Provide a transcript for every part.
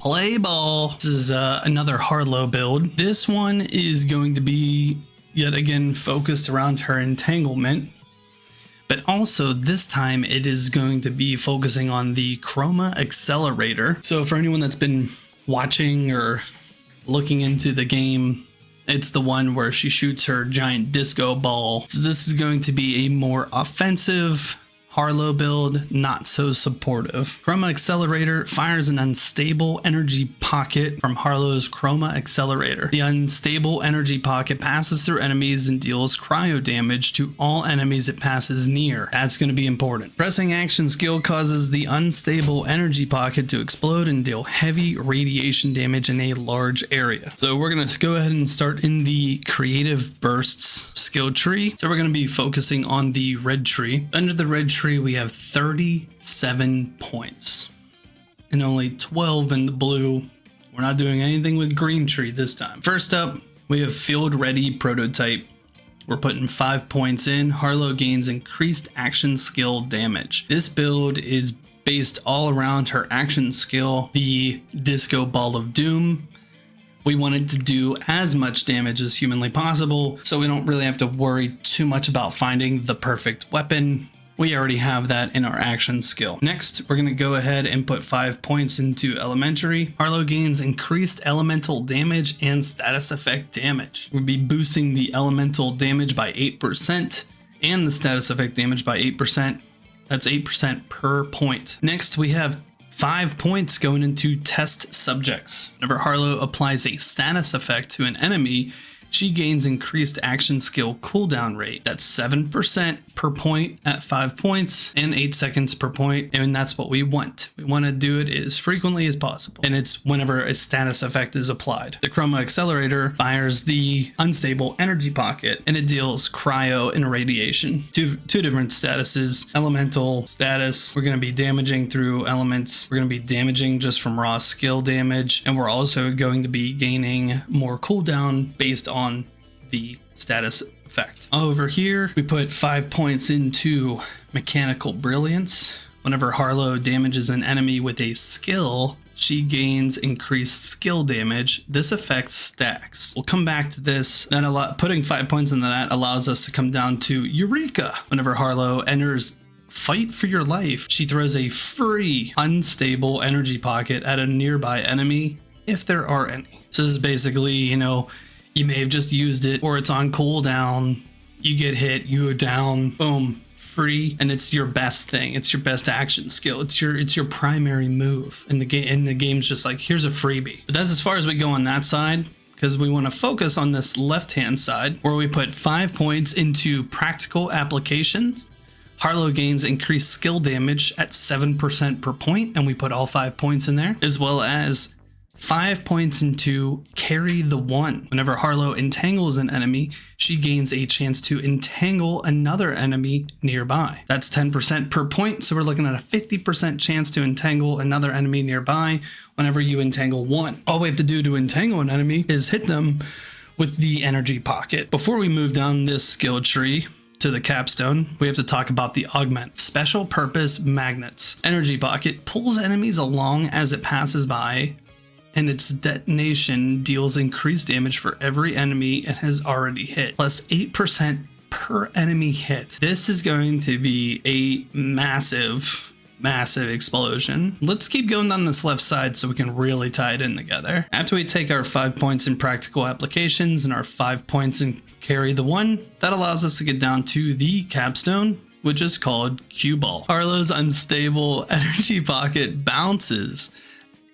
Play ball. This is another Harlowe build. This one is going to be yet again focused around her entanglement, but also this time it is going to be focusing on the chroma accelerator. So for anyone that's been watching or looking into the game, it's the one where she shoots her giant disco ball. So this is going to be a more offensive Harlowe build, not so supportive. Chroma Accelerator fires an unstable energy pocket from Harlowe's Chroma Accelerator. The unstable energy pocket passes through enemies and deals cryo damage to all enemies it passes near. That's going to be important. Pressing action skill causes the unstable energy pocket to explode and deal heavy radiation damage in a large area. So we're going to go ahead and start in the creative bursts skill tree. So we're going to be focusing on the red tree. Under the red tree, we have 37 points and only 12 in the blue. We're not doing anything with green tree this time. First up, we have field ready prototype. We're putting 5 points in. Harlowe gains increased action skill damage. This build is based all around her action skill, the disco ball of doom. We wanted to do as much damage as humanly possible, so we don't really have to worry too much about finding the perfect weapon. We already have that in our action skill. Next, we're going to go ahead and put 5 points into elementary. Harlowe gains increased elemental damage and status effect damage. We'll be boosting the elemental damage by 8% and the status effect damage by 8%. That's 8% per point. Next, we have 5 points going into test subjects. Whenever Harlowe applies a status effect to an enemy, she gains increased action skill cooldown rate. That's 7% per point at 5 points and 8 seconds per point. And that's what we want. We want to do it as frequently as possible. And it's whenever a status effect is applied. The Chroma Accelerator fires the unstable energy pocket and it deals cryo and radiation. Two different statuses. Elemental status, we're going to be damaging through elements. We're going to be damaging just from raw skill damage. And we're also going to be gaining more cooldown based on the status effect. Over here, we put 5 points into mechanical brilliance. Whenever Harlowe damages an enemy with a skill, she gains increased skill damage. This affects stacks. We'll come back to this. Putting 5 points into that allows us to come down to Eureka. Whenever Harlowe enters Fight for your life, she throws a free unstable energy pocket at a nearby enemy, if there are any. So this is basically, you may have just used it or it's on cooldown. You get hit, you go down, boom, free, and it's your best thing. It's your best action skill. It's your primary move. And the game's just like, here's a freebie. But that's as far as we go on that side, because we want to focus on this left-hand side where we put 5 points into practical applications. Harlowe gains increased skill damage at 7% per point, and we put all 5 points in there, as well as 5 points into carry the one. Whenever Harlowe entangles an enemy, she gains a chance to entangle another enemy nearby. That's 10% per point, so we're looking at a 50% chance to entangle another enemy nearby whenever you entangle one. All we have to do to entangle an enemy is hit them with the energy pocket. Before we move down this skill tree to the capstone, we have to talk about the augment. Special purpose magnets. Energy pocket pulls enemies along as it passes by, and its detonation deals increased damage for every enemy it has already hit, plus 8% per enemy hit. This is going to be a massive explosion. Let's keep going down this left side so we can really tie it in together. After we take our 5 points in practical applications and our 5 points in carry the one, that allows us to get down to the capstone, which is called Cue Ball. Harlowe's unstable energy pocket bounces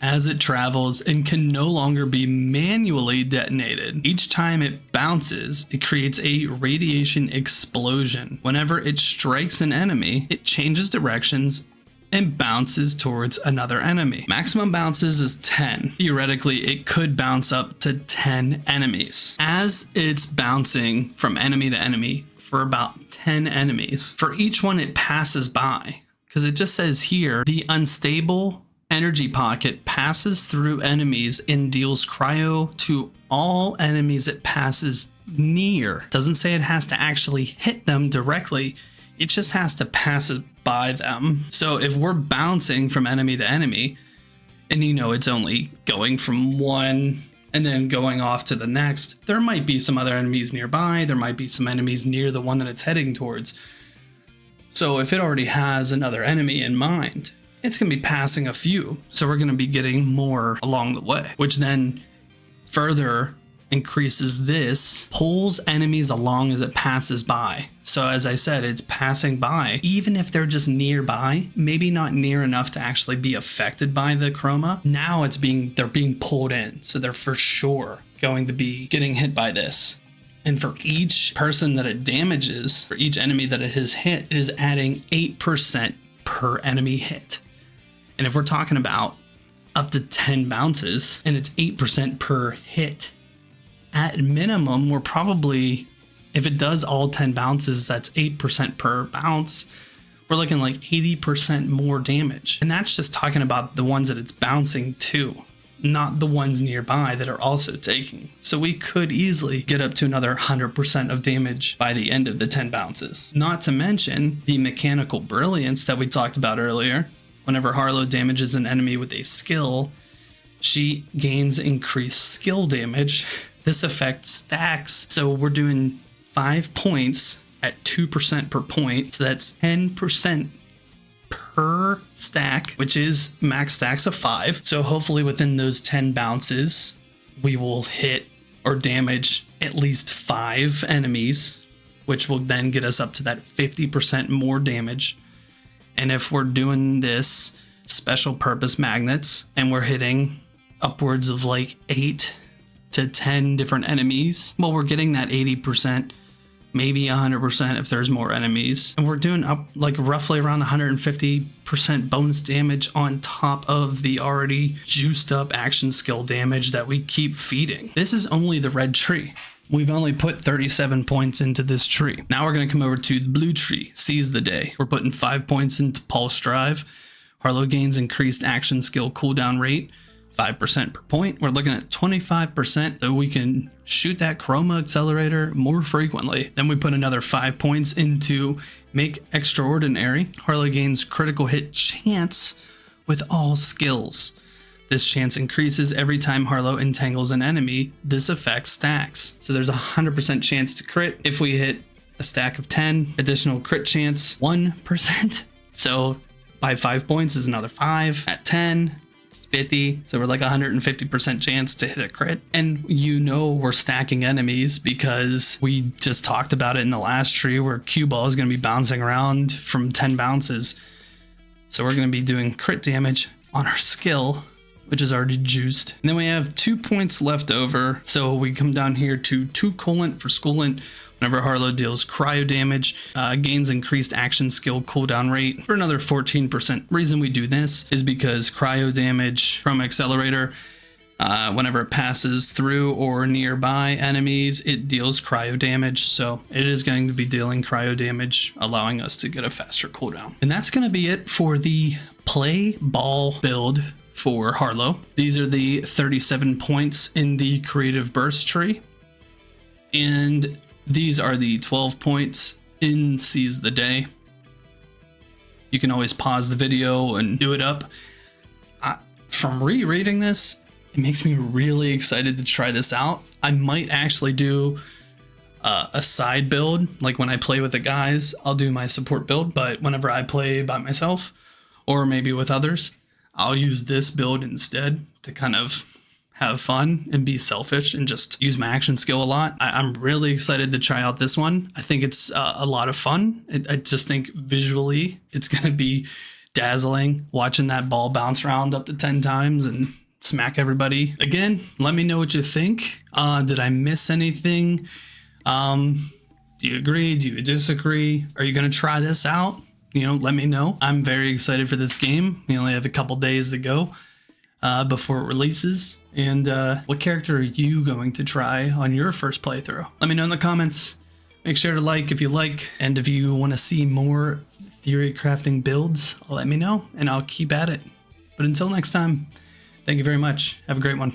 as it travels and can no longer be manually detonated. Each time it bounces, it creates a radiation explosion. Whenever it strikes an enemy, it changes directions and bounces towards another enemy. Maximum bounces is 10. Theoretically, it could bounce up to 10 enemies. As it's bouncing from enemy to enemy for about 10 enemies, for each one it passes by, because it just says here, the unstable energy pocket passes through enemies and deals cryo to all enemies it passes near. Doesn't say it has to actually hit them directly. It just has to pass it by them. So if we're bouncing from enemy to enemy, and you know it's only going from one and then going off to the next, there might be some other enemies nearby. There might be some enemies near the one that it's heading towards. So if it already has another enemy in mind, it's going to be passing a few. So we're going to be getting more along the way, which then further increases this, pulls enemies along as it passes by. So as I said, it's passing by, even if they're just nearby, maybe not near enough to actually be affected by the chroma. Now they're being pulled in. So they're for sure going to be getting hit by this. And for each person that it damages, for each enemy that it has hit, it is adding 8% per enemy hit. And if we're talking about up to 10 bounces and it's 8% per hit, at minimum, we're probably, if it does all 10 bounces, that's 8% per bounce. We're looking like 80% more damage. And that's just talking about the ones that it's bouncing to, not the ones nearby that are also taking. So we could easily get up to another 100% of damage by the end of the 10 bounces. Not to mention the mechanical brilliance that we talked about earlier. Whenever Harlowe damages an enemy with a skill, she gains increased skill damage. This effect stacks. So we're doing 5 points at 2% per point. So that's 10% per stack, which is max stacks of 5. So hopefully within those 10 bounces, we will hit or damage at least 5 enemies, which will then get us up to that 50% more damage. And if we're doing this special purpose magnets and we're hitting upwards of like 8 to 10 different enemies, well, we're getting that 80%, maybe 100% if there's more enemies. And we're doing up like roughly around 150% bonus damage on top of the already juiced up action skill damage that we keep feeding. This is only the red tree. We've only put 37 points into this tree. Now we're going to come over to the blue tree, Seize the Day. We're putting 5 points into Pulse Drive. Harlowe gains increased action skill cooldown rate, 5% per point. We're looking at 25%, so we can shoot that chroma accelerator more frequently. Then we put another 5 points into Make Extraordinary. Harlowe gains critical hit chance with all skills. This chance increases every time Harlowe entangles an enemy. This effect stacks. So there's a 100% chance to crit. If we hit a stack of 10, additional crit chance, 1%. So by 5 points is another 5. At 10, it's 50. So we're like 150% chance to hit a crit. And you know we're stacking enemies because we just talked about it in the last tree where Cue Ball is going to be bouncing around from 10 bounces. So we're going to be doing crit damage on our skill, which is already juiced. And then we have 2 points left over. So we come down here to 2 coolant for Schoolant. Whenever Harlowe deals cryo damage, gains increased action skill cooldown rate for another 14%. Reason we do this is because cryo damage from Accelerator, whenever it passes through or nearby enemies, it deals cryo damage. So it is going to be dealing cryo damage, allowing us to get a faster cooldown. And that's going to be it for the play ball build for Harlowe. These are the 37 points in the creative burst tree. And these are the 12 points in Seize the Day. You can always pause the video and do it up. From rereading this, it makes me really excited to try this out. I might actually do a side build. Like when I play with the guys, I'll do my support build. But whenever I play by myself or maybe with others, I'll use this build instead to kind of have fun and be selfish and just use my action skill a lot. I'm really excited to try out this one. I think it's a lot of fun. I just think visually it's going to be dazzling watching that ball bounce around up to 10 times and smack everybody. Again, let me know what you think. Did I miss anything? Do you agree? Do you disagree? Are you going to try this out? Let me know. I'm very excited for this game. We only have a couple days to go before it releases. And what character are you going to try on your first playthrough? Let me know in the comments. Make sure to like if you like. And if you want to see more theory crafting builds, let me know and I'll keep at it. But until next time, thank you very much. Have a great one.